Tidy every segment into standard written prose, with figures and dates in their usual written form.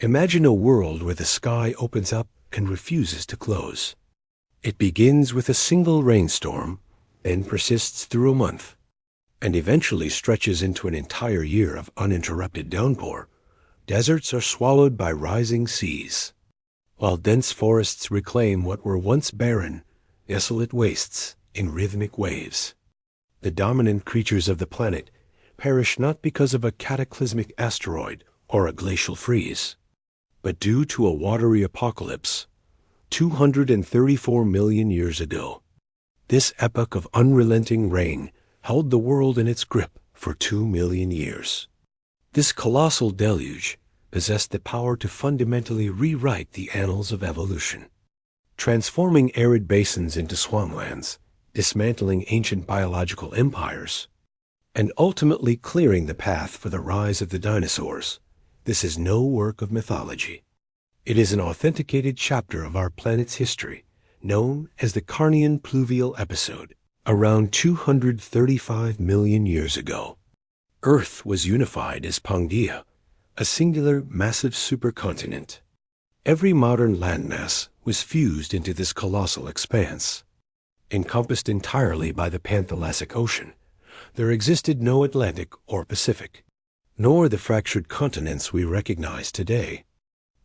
Imagine a world where the sky opens up and refuses to close. It begins with a single rainstorm, then persists through a month, and eventually stretches into an entire year of uninterrupted downpour. Deserts are swallowed by rising seas, while dense forests reclaim what were once barren, desolate wastes in rhythmic waves. The dominant creatures of the planet perish not because of a cataclysmic asteroid or a glacial freeze, but due to a watery apocalypse 234 million years ago. This epoch of unrelenting rain held the world in its grip for 2 million years. This colossal deluge possessed the power to fundamentally rewrite the annals of evolution, transforming arid basins into swamplands, dismantling ancient biological empires, and ultimately clearing the path for the rise of the dinosaurs. This is no work of mythology. It is an authenticated chapter of our planet's history, known as the Carnian Pluvial episode. Around 235 million years ago, Earth was unified as Pangaea, a singular massive supercontinent. Every modern landmass was fused into this colossal expanse. Encompassed entirely by the Panthalassic Ocean, there existed no Atlantic or Pacific, nor the fractured continents we recognize today.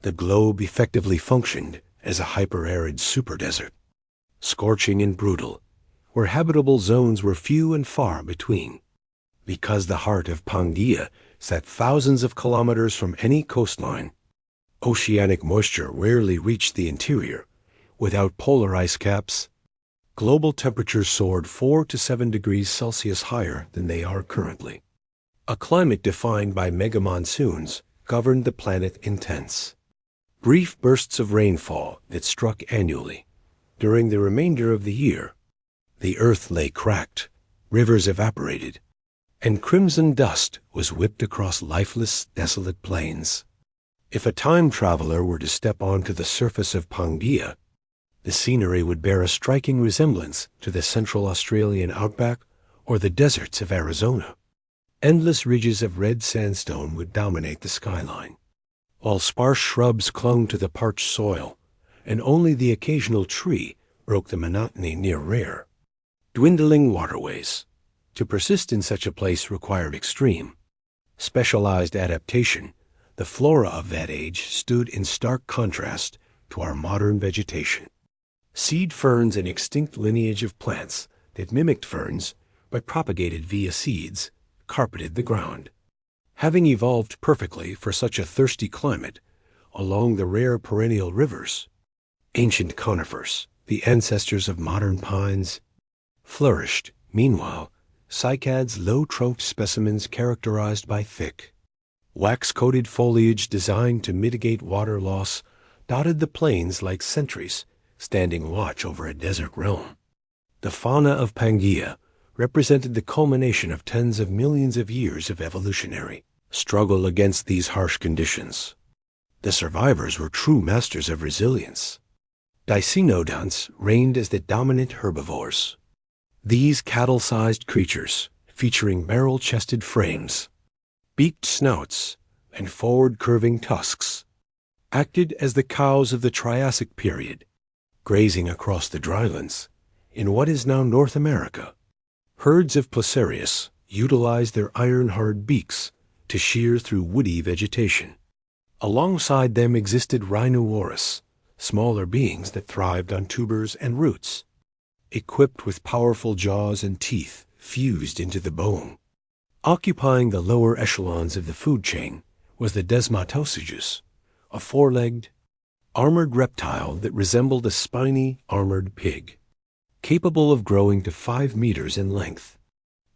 The globe effectively functioned as a hyper-arid superdesert, scorching and brutal, where habitable zones were few and far between. Because the heart of Pangaea sat thousands of kilometers from any coastline, oceanic moisture rarely reached the interior. Without polar ice caps, global temperatures soared 4 to 7 degrees Celsius higher than they are currently. A climate defined by mega monsoons governed the planet intense. Brief bursts of rainfall that struck annually. During the remainder of the year, the earth lay cracked, rivers evaporated, and crimson dust was whipped across lifeless, desolate plains. If a time traveler were to step onto the surface of Pangaea, the scenery would bear a striking resemblance to the central Australian outback or the deserts of Arizona. Endless ridges of red sandstone would dominate the skyline, while sparse shrubs clung to the parched soil, and only the occasional tree broke the monotony near rare. Dwindling waterways. To persist in such a place required extreme, specialized adaptation. The flora of that age stood in stark contrast to our modern vegetation. Seed ferns, an extinct lineage of plants that mimicked ferns but propagated via seeds, carpeted the ground. Having evolved perfectly for such a thirsty climate along the rare perennial rivers, ancient conifers, the ancestors of modern pines, flourished. Meanwhile, cycads, low-trunked specimens characterized by thick, wax-coated foliage designed to mitigate water loss, dotted the plains like sentries standing watch over a desert realm. The fauna of Pangaea represented the culmination of tens of millions of years of evolutionary struggle against these harsh conditions. The survivors were true masters of resilience. Dicynodonts reigned as the dominant herbivores. These cattle-sized creatures, featuring barrel-chested frames, beaked snouts, and forward-curving tusks, acted as the cows of the Triassic period, grazing across the drylands in what is now North America. Herds of Placerius utilized their iron-hard beaks to shear through woody vegetation. Alongside them existed rauisuchians, smaller beings that thrived on tubers and roots, equipped with powerful jaws and teeth fused into the bone. Occupying the lower echelons of the food chain was the desmatosaurus, a four-legged, armored reptile that resembled a spiny, armored pig, capable of growing to 5 meters in length.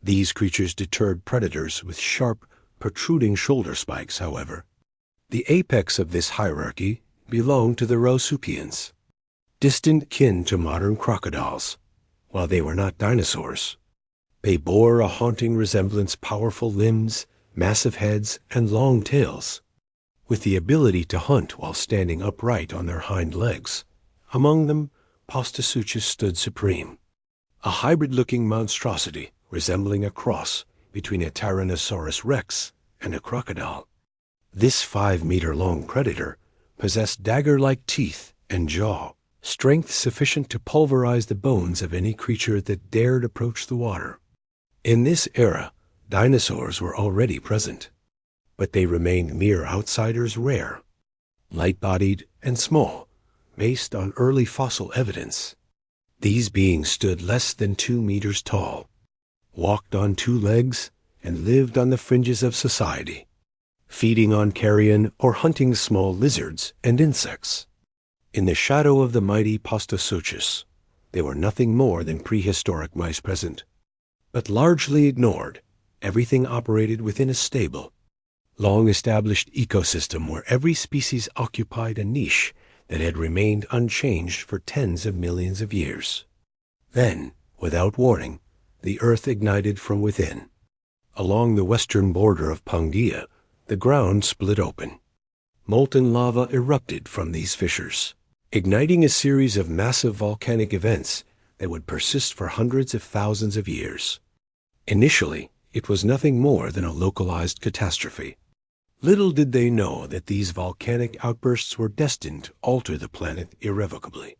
These creatures deterred predators with sharp, protruding shoulder spikes, however. The apex of this hierarchy belonged to the rauisuchians, distant kin to modern crocodiles. While they were not dinosaurs, they bore a haunting resemblance: powerful limbs, massive heads, and long tails, with the ability to hunt while standing upright on their hind legs. Among them, Pastosuchus stood supreme, a hybrid-looking monstrosity resembling a cross between a Tyrannosaurus rex and a crocodile. This 5-meter-long predator possessed dagger-like teeth and jaw, strength sufficient to pulverize the bones of any creature that dared approach the water. In this era, dinosaurs were already present, but they remained mere outsiders, rare, light-bodied and small, based on early fossil evidence. These beings stood less than 2 meters tall, walked on 2 legs, and lived on the fringes of society, feeding on carrion or hunting small lizards and insects. In the shadow of the mighty Pastosuchus, they were nothing more than prehistoric mice present, but largely ignored. Everything operated within a stable, long-established ecosystem where every species occupied a niche that had remained unchanged for tens of millions of years. Then, without warning, the earth ignited from within. Along the western border of Pangaea, the ground split open. Molten lava erupted from these fissures, igniting a series of massive volcanic events that would persist for hundreds of thousands of years. Initially, it was nothing more than a localized catastrophe. Little did they know that these volcanic outbursts were destined to alter the planet irrevocably,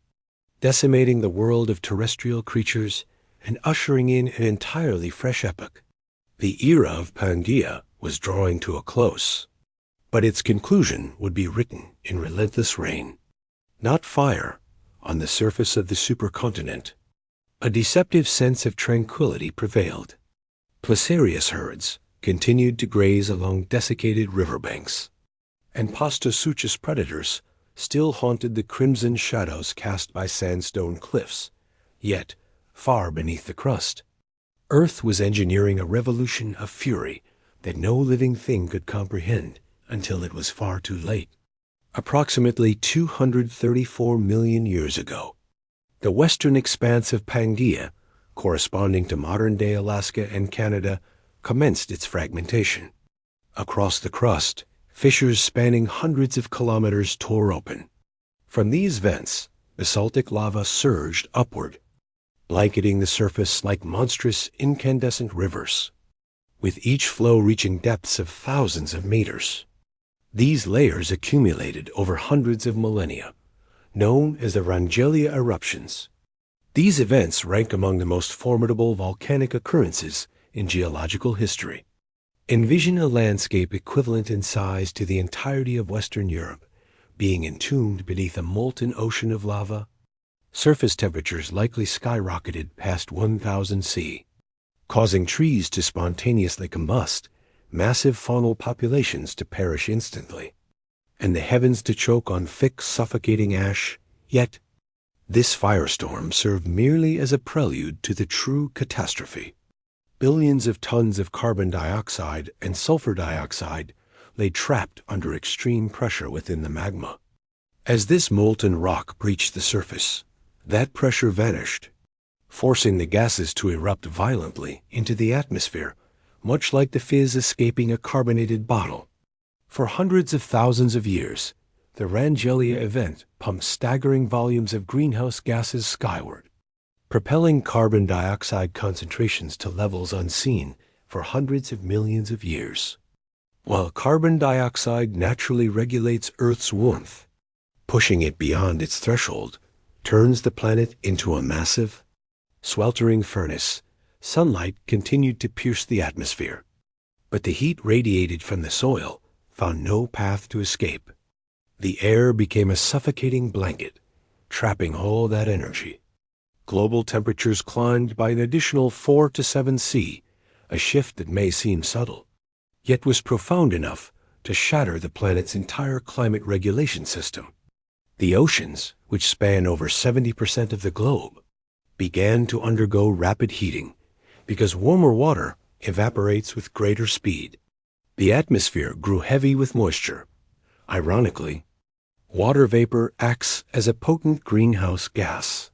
decimating the world of terrestrial creatures and ushering in an entirely fresh epoch. The era of Pangaea was drawing to a close, but its conclusion would be written in relentless rain, not fire, on the surface of the supercontinent. A deceptive sense of tranquility prevailed. Placerius herds continued to graze along desiccated riverbanks, and Pastosuchus predators still haunted the crimson shadows cast by sandstone cliffs, yet far beneath the crust. Earth was engineering a revolution of fury that no living thing could comprehend until it was far too late. Approximately 234 million years ago, the western expanse of Pangaea, corresponding to modern-day Alaska and Canada, commenced its fragmentation. Across the crust, fissures spanning hundreds of kilometers tore open. From these vents, basaltic lava surged upward, blanketing the surface like monstrous incandescent rivers, with each flow reaching depths of thousands of meters. These layers accumulated over hundreds of millennia, known as the Rangelia eruptions. These events rank among the most formidable volcanic occurrences in geological history. Envision a landscape equivalent in size to the entirety of Western Europe, being entombed beneath a molten ocean of lava. Surface temperatures likely skyrocketed past 1,000 C, causing trees to spontaneously combust, massive faunal populations to perish instantly, and the heavens to choke on thick, suffocating ash. Yet, this firestorm served merely as a prelude to the true catastrophe. Billions of tons of carbon dioxide and sulfur dioxide lay trapped under extreme pressure within the magma. As this molten rock breached the surface, that pressure vanished, forcing the gases to erupt violently into the atmosphere, much like the fizz escaping a carbonated bottle. For hundreds of thousands of years, the Rangelia event pumped staggering volumes of greenhouse gases skyward, propelling carbon dioxide concentrations to levels unseen for hundreds of millions of years. While carbon dioxide naturally regulates Earth's warmth, pushing it beyond its threshold turns the planet into a massive, sweltering furnace. Sunlight continued to pierce the atmosphere, but the heat radiated from the soil found no path to escape. The air became a suffocating blanket, trapping all that energy. Global temperatures climbed by an additional 4 to 7 C, a shift that may seem subtle, yet was profound enough to shatter the planet's entire climate regulation system. The oceans, which span over 70% of the globe, began to undergo rapid heating because warmer water evaporates with greater speed. The atmosphere grew heavy with moisture. Ironically, water vapor acts as a potent greenhouse gas.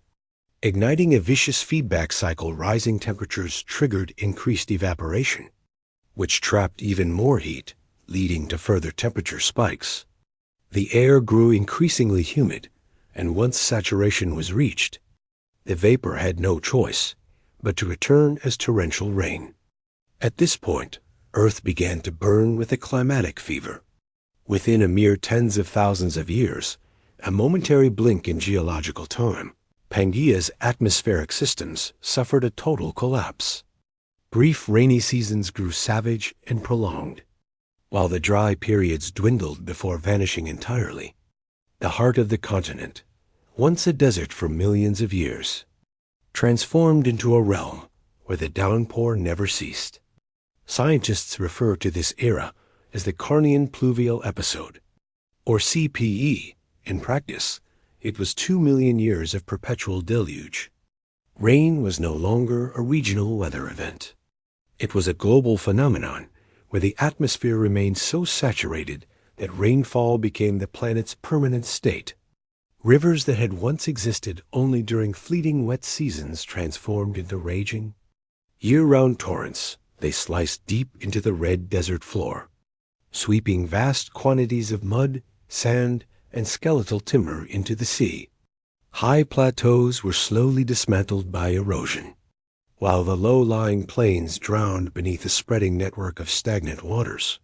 Igniting a vicious feedback cycle, rising temperatures triggered increased evaporation, which trapped even more heat, leading to further temperature spikes. The air grew increasingly humid, and once saturation was reached, the vapor had no choice but to return as torrential rain. At this point, Earth began to burn with a climatic fever. Within a mere tens of thousands of years, a momentary blink in geological time, Pangaea's atmospheric systems suffered a total collapse. Brief rainy seasons grew savage and prolonged, while the dry periods dwindled before vanishing entirely. The heart of the continent, once a desert for millions of years, transformed into a realm where the downpour never ceased. Scientists refer to this era as the Carnian Pluvial episode, or CPE. In practice, it was 2 million years of perpetual deluge. Rain was no longer a regional weather event. It was a global phenomenon where the atmosphere remained so saturated that rainfall became the planet's permanent state. Rivers that had once existed only during fleeting wet seasons transformed into raging, year-round torrents. They sliced deep into the red desert floor, sweeping vast quantities of mud, sand, and skeletal timber into the sea. High plateaus were slowly dismantled by erosion, while the low-lying plains drowned beneath a spreading network of stagnant waters.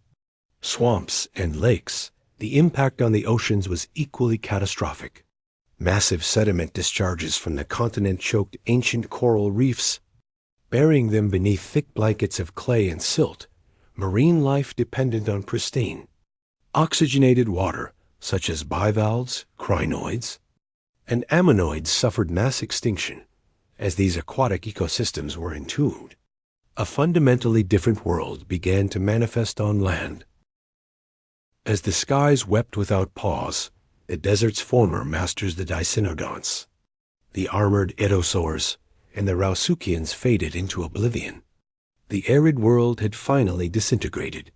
Swamps and lakes, the impact on the oceans was equally catastrophic. Massive sediment discharges from the continent choked ancient coral reefs, burying them beneath thick blankets of clay and silt. Marine life depended on pristine, oxygenated water, such as bivalves, crinoids, and ammonoids suffered mass extinction as these aquatic ecosystems were entombed. A fundamentally different world began to manifest on land. As the skies wept without pause, the desert's former masters, the dicynodonts, the armored Dinosaurs, and the rauisuchians faded into oblivion. The arid world had finally disintegrated.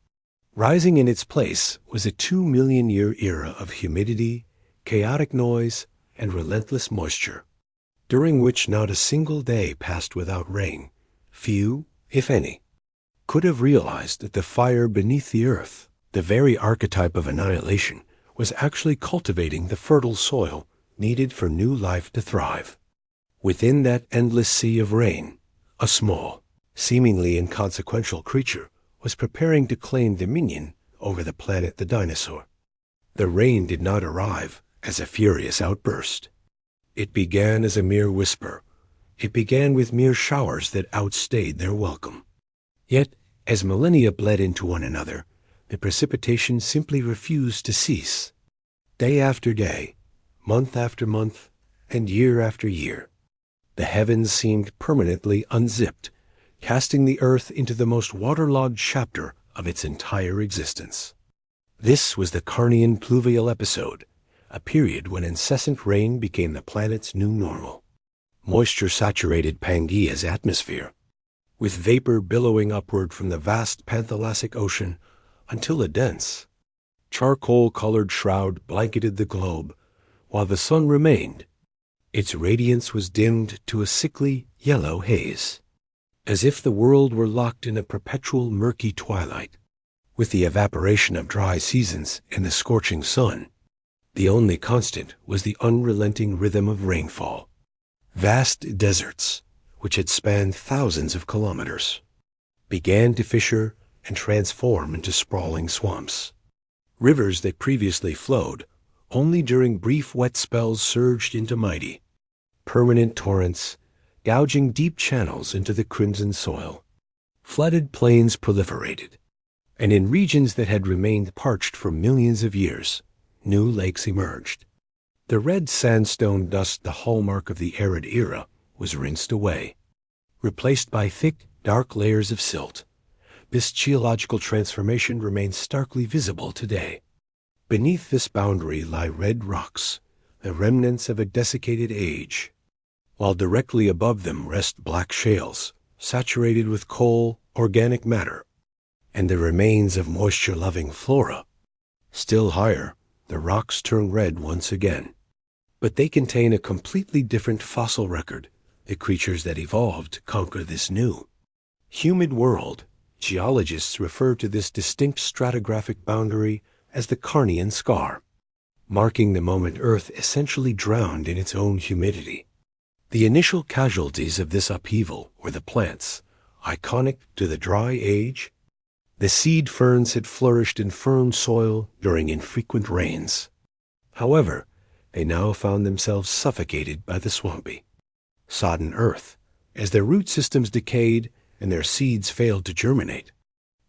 Rising in its place was a 2-million-year era of humidity, chaotic noise, and relentless moisture, during which not a single day passed without rain. Few, if any, could have realized that the fire beneath the earth, the very archetype of annihilation, was actually cultivating the fertile soil needed for new life to thrive. Within that endless sea of rain, a small, seemingly inconsequential creature was preparing to claim dominion over the planet the dinosaur. The rain did not arrive as a furious outburst. It began as a mere whisper. It began with mere showers that outstayed their welcome. Yet, as millennia bled into one another, the precipitation simply refused to cease. Day after day, month after month, and year after year, the heavens seemed permanently unzipped, casting the earth into the most waterlogged chapter of its entire existence. This was the Carnian Pluvial episode, a period when incessant rain became the planet's new normal. Moisture saturated Pangaea's atmosphere, with vapor billowing upward from the vast Panthalassic ocean until a dense, charcoal-colored shroud blanketed the globe, while the sun remained. Its radiance was dimmed to a sickly yellow haze, as if the world were locked in a perpetual murky twilight. With the evaporation of dry seasons and the scorching sun, the only constant was the unrelenting rhythm of rainfall. Vast deserts, which had spanned thousands of kilometers, began to fissure and transform into sprawling swamps. Rivers that previously flowed only during brief wet spells surged into mighty, permanent torrents, gouging deep channels into the crimson soil. Flooded plains proliferated, and in regions that had remained parched for millions of years, new lakes emerged. The red sandstone dust, the hallmark of the arid era, was rinsed away, replaced by thick, dark layers of silt. This geological transformation remains starkly visible today. Beneath this boundary lie red rocks, the remnants of a desiccated age, while directly above them rest black shales, saturated with coal, organic matter, and the remains of moisture-loving flora. Still higher, the rocks turn red once again, but they contain a completely different fossil record, the creatures that evolved to conquer this new, humid world. Geologists refer to this distinct stratigraphic boundary as the Carnian scar, marking the moment Earth essentially drowned in its own humidity. The initial casualties of this upheaval were the plants, iconic to the dry age, The seed ferns had flourished in firm soil during infrequent rains. However, they now found themselves suffocated by the swampy, sodden earth as their root systems decayed and their seeds failed to germinate.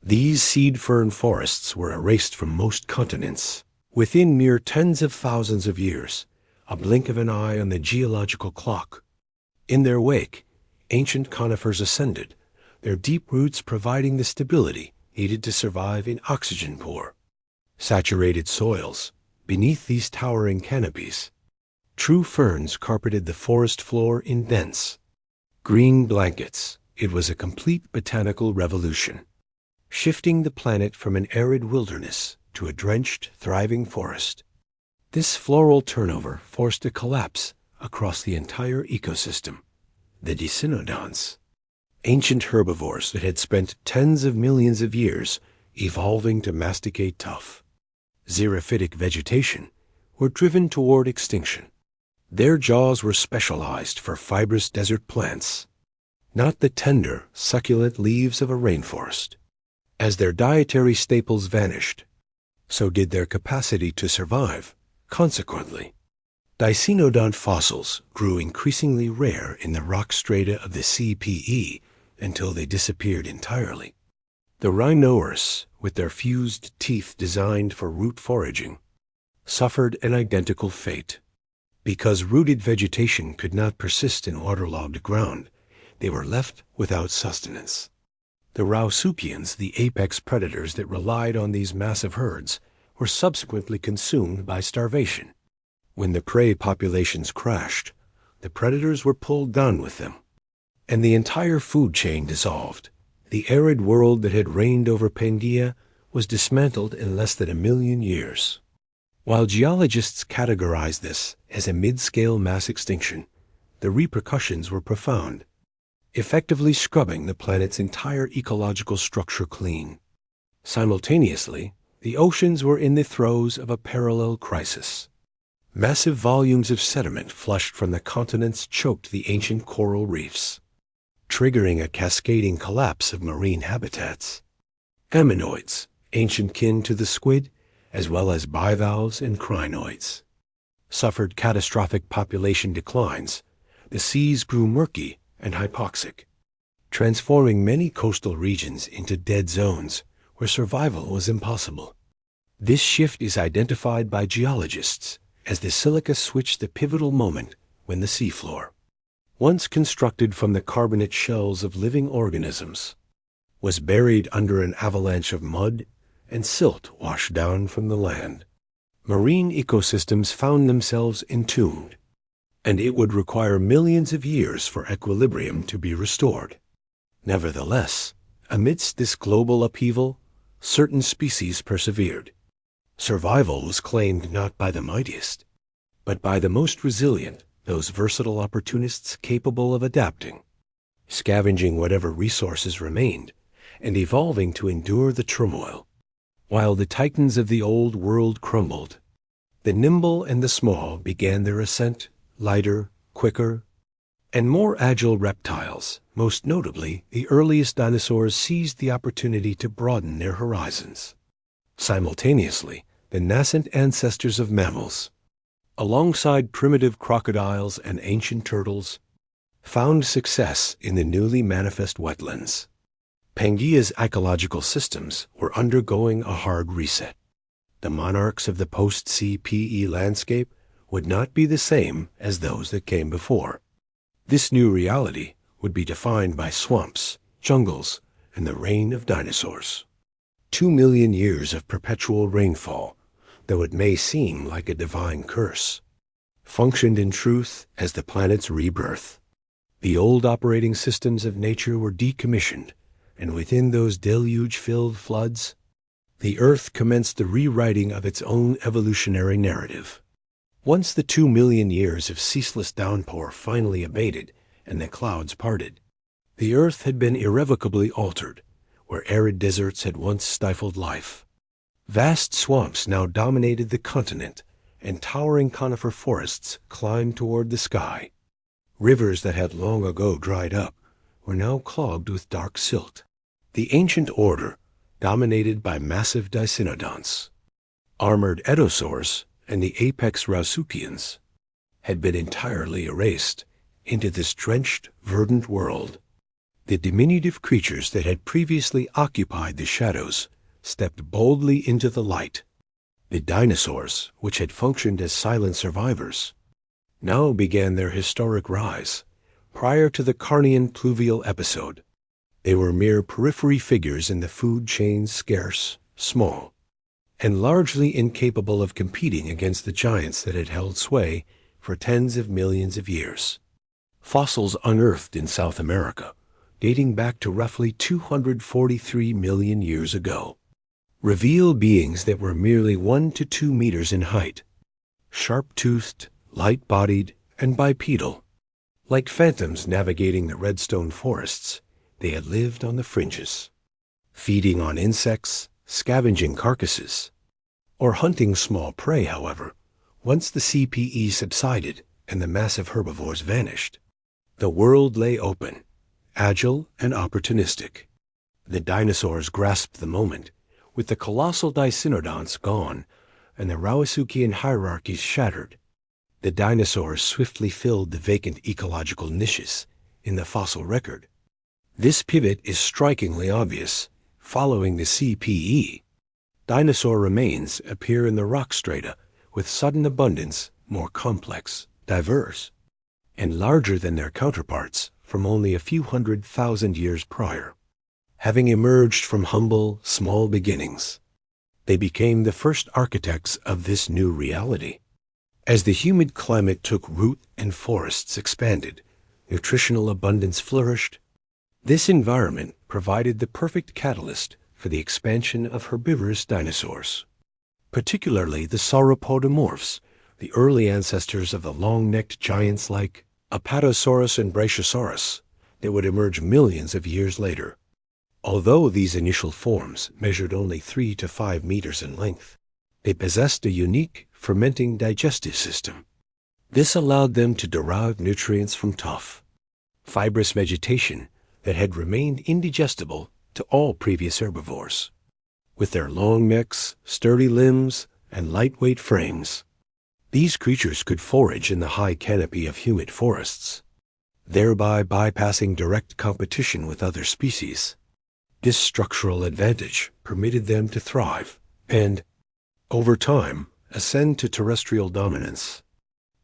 These seed fern forests were erased from most continents within mere tens of thousands of years, a blink of an eye on the geological clock. In their wake, ancient conifers ascended, their deep roots providing the stability needed to survive in oxygen-poor, saturated soils. Beneath these towering canopies, true ferns carpeted the forest floor in dense, green blankets. It was a complete botanical revolution, shifting the planet from an arid wilderness to a drenched, thriving forest. This floral turnover forced a collapse across the entire ecosystem. The dicynodonts, ancient herbivores that had spent tens of millions of years evolving to masticate tough, xerophytic vegetation, were driven toward extinction. Their jaws were specialized for fibrous desert plants, not the tender, succulent leaves of a rainforest. As their dietary staples vanished, so did their capacity to survive. Consequently, dicynodont fossils grew increasingly rare in the rock strata of the CPE until they disappeared entirely. The rhinoceros, with their fused teeth designed for root foraging, suffered an identical fate. Because rooted vegetation could not persist in waterlogged ground, they were left without sustenance. The rauisuchians, the apex predators that relied on these massive herds, were subsequently consumed by starvation. When the prey populations crashed, the predators were pulled down with them, and the entire food chain dissolved. The arid world that had reigned over Pangaea was dismantled in less than 1 million years. While geologists categorize this as a mid-scale mass extinction, the repercussions were profound, effectively scrubbing the planet's entire ecological structure clean. Simultaneously, the oceans were in the throes of a parallel crisis. Massive volumes of sediment flushed from the continents choked the ancient coral reefs, triggering a cascading collapse of marine habitats. Ammonoids, ancient kin to the squid, as well as bivalves and crinoids, suffered catastrophic population declines. The seas grew murky and hypoxic, transforming many coastal regions into dead zones where survival was impossible. This shift is identified by geologists as the silica switched the pivotal moment when the seafloor, once constructed from the carbonate shells of living organisms, was buried under an avalanche of mud and silt washed down from the land. Marine ecosystems found themselves entombed, and it would require millions of years for equilibrium to be restored. Nevertheless, amidst this global upheaval, certain species persevered. Survival was claimed not by the mightiest, but by the most resilient, those versatile opportunists capable of adapting, scavenging whatever resources remained, and evolving to endure the turmoil. While the titans of the old world crumbled, the nimble and the small began their ascent. Lighter, quicker, and more agile reptiles, most notably the earliest dinosaurs, seized the opportunity to broaden their horizons. Simultaneously, the nascent ancestors of mammals, alongside primitive crocodiles and ancient turtles, found success in the newly manifest wetlands. Pangaea's ecological systems were undergoing a hard reset. The monarchs of the post-CPE landscape would not be the same as those that came before. This new reality would be defined by swamps, jungles, and the reign of dinosaurs. 2 million years of perpetual rainfall, though it may seem like a divine curse, functioned in truth as the planet's rebirth. The old operating systems of nature were decommissioned, and within those deluge-filled floods, the Earth commenced the rewriting of its own evolutionary narrative. Once the 2 million years of ceaseless downpour finally abated and the clouds parted, the Earth had been irrevocably altered. Where arid deserts had once stifled life, vast swamps now dominated the continent, and towering conifer forests climbed toward the sky. Rivers that had long ago dried up were now clogged with dark silt. The ancient order, dominated by massive dicynodonts. Armored Dinosaurs and the apex rauisuchians had been entirely erased into this drenched, verdant world. The diminutive creatures that had previously occupied the shadows stepped boldly into the light. The dinosaurs, which had functioned as silent survivors, now began their historic rise. Prior to the Carnian Pluvial episode, they were mere periphery figures in the food chain, scarce, small, and largely incapable of competing against the giants that had held sway for tens of millions of years. Fossils unearthed in South America, dating back to roughly 243 million years ago, reveal beings that were merely 1 to 2 meters in height, sharp-toothed, light-bodied, and bipedal. Like phantoms navigating the redstone forests, they had lived on the fringes, feeding on insects, scavenging carcasses, or hunting small prey. However, once the CPE subsided and the massive herbivores vanished, the world lay open, agile and opportunistic. The dinosaurs grasped the moment, with the colossal dicynodonts gone and the rauisuchian hierarchies shattered. The dinosaurs swiftly filled the vacant ecological niches in the fossil record. This pivot is strikingly obvious. Following the CPE, dinosaur remains appear in the rock strata with sudden abundance, more complex, diverse, and larger than their counterparts from only a few 100,000 years prior. Having emerged from humble, small beginnings, they became the first architects of this new reality. As the humid climate took root and forests expanded, nutritional abundance flourished. This environment provided the perfect catalyst for the expansion of herbivorous dinosaurs, particularly the sauropodomorphs, the early ancestors of the long-necked giants like Apatosaurus and Brachiosaurus that would emerge millions of years later. Although these initial forms measured only 3 to 5 meters in length, they possessed a unique fermenting digestive system. This allowed them to derive nutrients from tough, fibrous vegetation that had remained indigestible to all previous herbivores. With their long necks, sturdy limbs, and lightweight frames, these creatures could forage in the high canopy of humid forests, thereby bypassing direct competition with other species. This structural advantage permitted them to thrive and, over time, ascend to terrestrial dominance.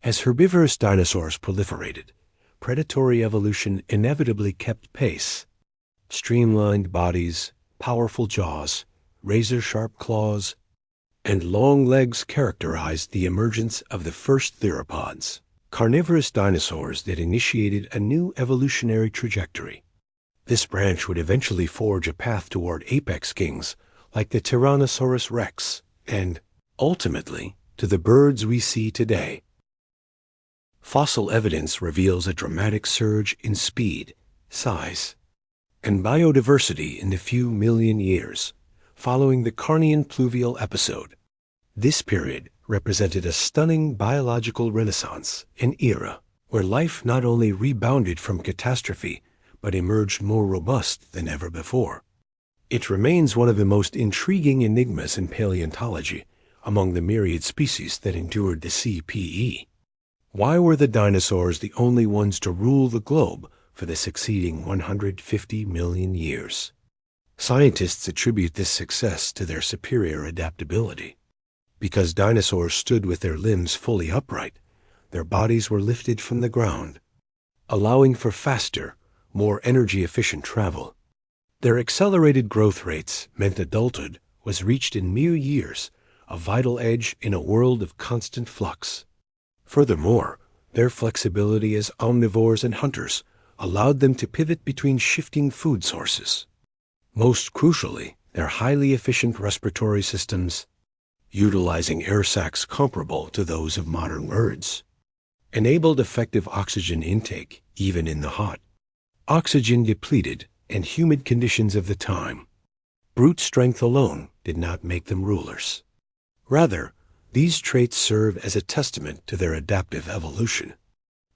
As herbivorous dinosaurs proliferated, predatory evolution inevitably kept pace. Streamlined bodies, powerful jaws, razor-sharp claws, and long legs characterized the emergence of the first theropods, carnivorous dinosaurs that initiated a new evolutionary trajectory. This branch would eventually forge a path toward apex kings like the Tyrannosaurus rex and, ultimately, to the birds we see today. Fossil evidence reveals a dramatic surge in speed, size, and biodiversity in the few million years following the Carnian Pluvial episode. This period represented a stunning biological renaissance, an era where life not only rebounded from catastrophe but emerged more robust than ever before. It remains one of the most intriguing enigmas in paleontology among the myriad species that endured the CPE. Why were the dinosaurs the only ones to rule the globe for the succeeding 150 million years? Scientists attribute this success to their superior adaptability. Because dinosaurs stood with their limbs fully upright, their bodies were lifted from the ground, allowing for faster, more energy-efficient travel. Their accelerated growth rates meant adulthood was reached in mere years, a vital edge in a world of constant flux. Furthermore, their flexibility as omnivores and hunters allowed them to pivot between shifting food sources. Most crucially, their highly efficient respiratory systems, utilizing air sacs comparable to those of modern birds, enabled effective oxygen intake even in the hot, oxygen-depleted, and humid conditions of the time. Brute strength alone did not make them rulers. Rather, these traits serve as a testament to their adaptive evolution.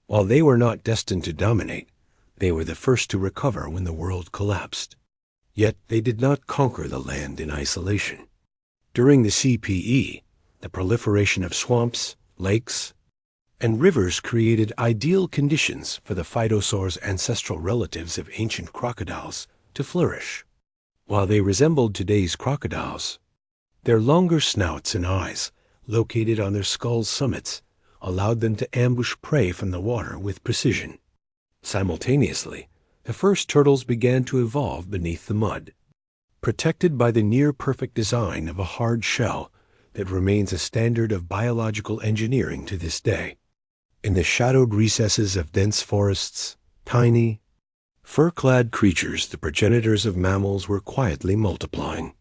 While they were not destined to dominate, they were the first to recover when the world collapsed. Yet they did not conquer the land in isolation. During the CPE, the proliferation of swamps, lakes, and rivers created ideal conditions for the phytosaurs' ancestral relatives of ancient crocodiles to flourish. While they resembled today's crocodiles, their longer snouts and eyes, located on their skull's summits, allowed them to ambush prey from the water with precision. Simultaneously, the first turtles began to evolve beneath the mud, protected by the near-perfect design of a hard shell that remains a standard of biological engineering to this day. In the shadowed recesses of dense forests, tiny, fur-clad creatures, the progenitors of mammals, were quietly multiplying.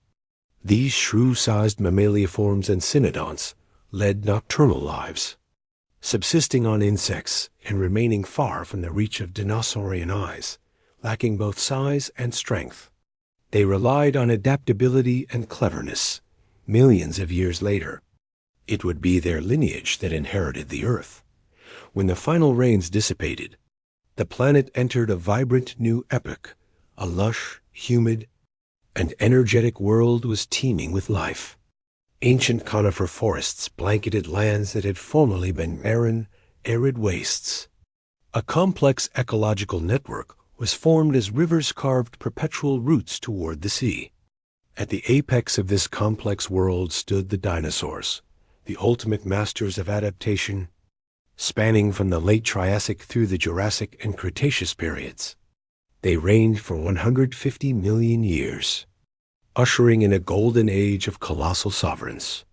These shrew-sized mammaliforms and cynodonts led nocturnal lives, subsisting on insects and remaining far from the reach of dinosaurian eyes, lacking both size and strength. They relied on adaptability and cleverness. Millions of years later, it would be their lineage that inherited the Earth. When the final rains dissipated, the planet entered a vibrant new epoch. A lush, humid, and energetic world was teeming with life. Ancient conifer forests blanketed lands that had formerly been barren, arid wastes. A complex ecological network was formed as rivers carved perpetual routes toward the sea. At the apex of this complex world stood the dinosaurs, the ultimate masters of adaptation, spanning from the late Triassic through the Jurassic and Cretaceous periods. They reigned for 150 million years, ushering in a golden age of colossal sovereigns.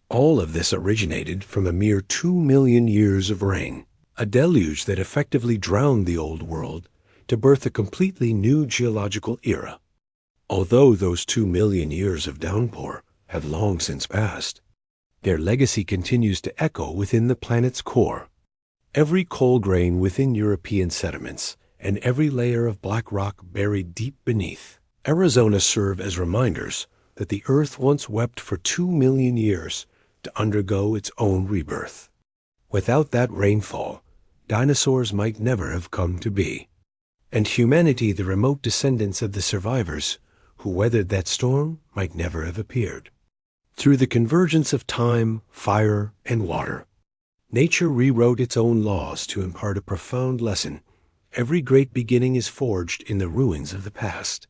All of this originated from a mere 2 million years of rain, a deluge that effectively drowned the old world to birth a completely new geological era. Although those 2 million years of downpour have long since passed, their legacy continues to echo within the planet's core. Every coal grain within European sediments and every layer of black rock buried deep beneath Arizona serve as reminders that the Earth once wept for 2 million years to undergo its own rebirth. Without that rainfall, dinosaurs might never have come to be, and humanity, the remote descendants of the survivors who weathered that storm, might never have appeared. Through the convergence of time, fire, and water, nature rewrote its own laws to impart a profound lesson. Every great beginning is forged in the ruins of the past.